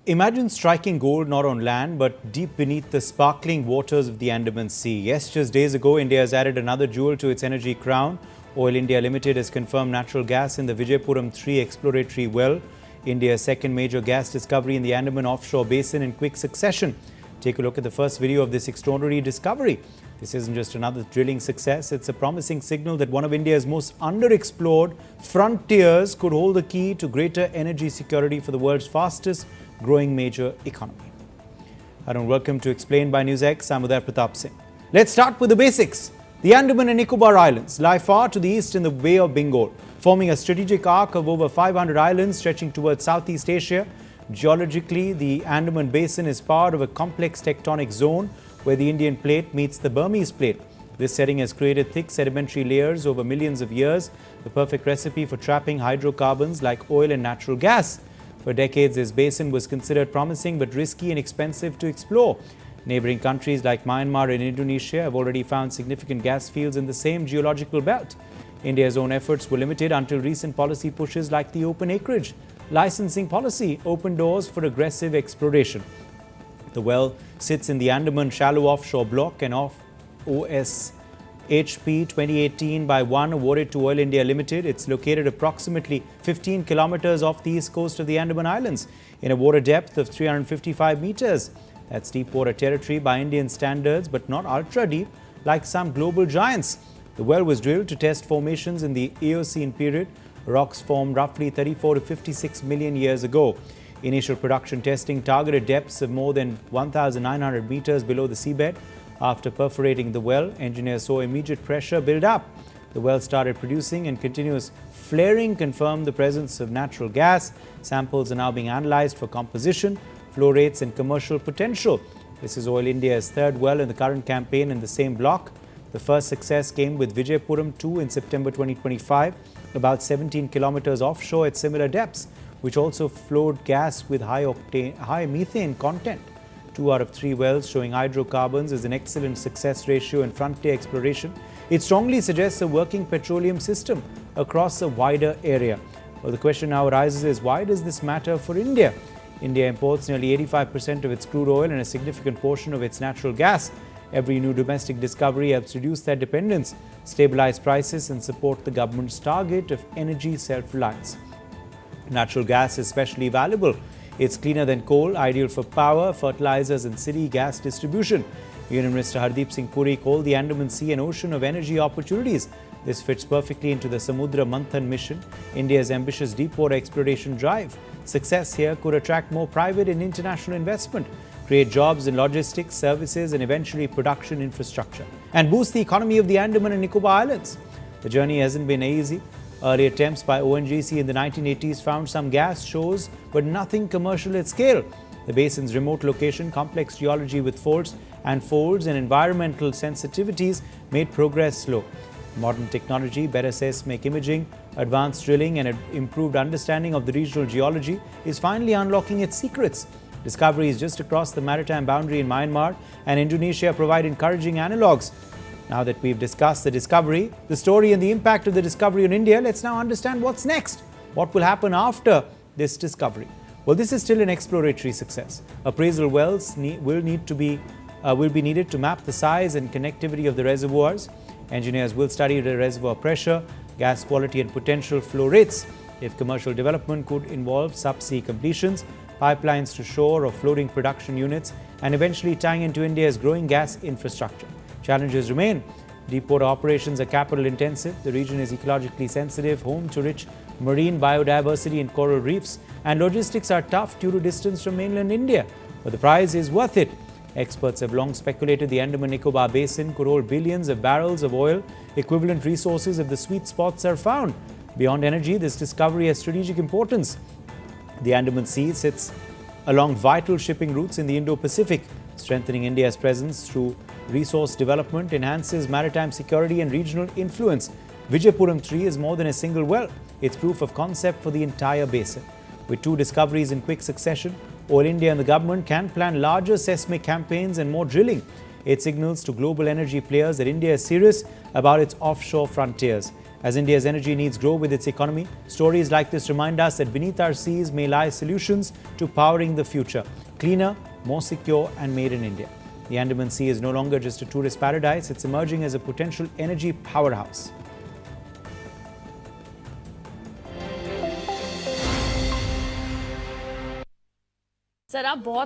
Imagine striking gold not on land but deep beneath the sparkling waters of the Andaman Sea. Yes, just days ago, India has added another jewel to its energy crown. Oil India Limited has confirmed natural gas in the Vijayapuram 3 exploratory well, India's second major gas discovery in the Andaman offshore basin in quick succession. Take a look at the first video of this extraordinary discovery. This isn't just another drilling success, it's a promising signal that one of India's most underexplored frontiers could hold the key to greater energy security for the world's fastest growing major economy. Hello and welcome to Explained by NewsX. I'm Uday Pratap Singh. Let's start with the basics. The Andaman and Nicobar Islands lie far to the east in the Bay of Bengal, forming a strategic arc of over 500 islands stretching towards Southeast Asia. Geologically, the Andaman Basin is part of a complex tectonic zone where the Indian plate meets the Burmese plate. This setting has created thick sedimentary layers over millions of years, the perfect recipe for trapping hydrocarbons like oil and natural gas. For decades, this basin was considered promising but risky and expensive to explore. Neighboring countries like Myanmar and Indonesia have already found significant gas fields in the same geological belt. India's own efforts were limited until recent policy pushes like the open acreage licensing policy opened doors for aggressive exploration. The well sits in the Andaman shallow offshore block and off OSHP 2018/1 awarded to Oil India Limited. It's located approximately 15 kilometers off the east coast of the Andaman Islands in a water depth of 355 meters. That's deep water territory by Indian standards, but not ultra deep like some global giants. The well was drilled to test formations in the Eocene period. Rocks formed roughly 34 to 56 million years ago. Initial production testing targeted depths of more than 1,900 meters below the seabed. After perforating the well, engineers saw immediate pressure build up. The well started producing, and continuous flaring confirmed the presence of natural gas. Samples are now being analyzed for composition, flow rates and commercial potential. This is Oil India's third well in the current campaign in the same block. The first success came with Vijayapuram 2 in September 2025, about 17 kilometers offshore at similar depths, which also flowed gas with high methane content. 2 out of 3 wells showing hydrocarbons is an excellent success ratio in frontier exploration. It strongly suggests a working petroleum system across a wider area. Well, the question now arises is, why does this matter for India? India imports nearly 85% of its crude oil and a significant portion of its natural gas. Every new domestic discovery helps reduce that dependence, stabilize prices and support the government's target of energy self-reliance. Natural gas is especially valuable. It's cleaner than coal, ideal for power, fertilizers and city gas distribution. Union Minister Hardeep Singh Puri called the Andaman Sea an ocean of energy opportunities. This fits perfectly into the Samudra Manthan mission, India's ambitious deep-water exploration drive. Success here could attract more private and international investment, create jobs in logistics, services and eventually production infrastructure, and boost the economy of the Andaman and Nicobar Islands. The journey hasn't been easy. Early attempts by ONGC in the 1980s found some gas shows, but nothing commercial at scale. The basin's remote location, complex geology with faults and folds and environmental sensitivities made progress slow. Modern technology, better seismic imaging, advanced drilling and improved understanding of the regional geology is finally unlocking its secrets. Discoveries just across the maritime boundary in Myanmar and Indonesia provide encouraging analogues. Now that we've discussed the discovery, the story and the impact of the discovery on India, let's now understand what's next. What will happen after this discovery? Well, this is still an exploratory success. Appraisal wells will be needed to map the size and connectivity of the reservoirs. Engineers will study the reservoir pressure, gas quality and potential flow rates. If commercial development could involve subsea completions, pipelines to shore or floating production units, and eventually tying into India's growing gas infrastructure. Challenges remain. Deepwater operations are capital intensive. The region is ecologically sensitive, home to rich marine biodiversity and coral reefs, and logistics are tough due to distance from mainland India. But the prize is worth it. Experts have long speculated the Andaman-Nicobar Basin could hold billions of barrels of oil equivalent resources if the sweet spots are found. Beyond energy, this discovery has strategic importance. The Andaman Sea sits along vital shipping routes in the Indo-Pacific. Strengthening India's presence through resource development enhances maritime security and regional influence. Vijayapuram 3 is more than a single well. It's proof of concept for the entire basin. With 2 discoveries in quick succession, Oil India and the government can plan larger seismic campaigns and more drilling. It signals to global energy players that India is serious about its offshore frontiers. As India's energy needs grow with its economy, stories like this remind us that beneath our seas may lie solutions to powering the future. Cleaner, more secure and made in India. The Andaman Sea is no longer just a tourist paradise, it's emerging as a potential energy powerhouse. Sir आप बहुत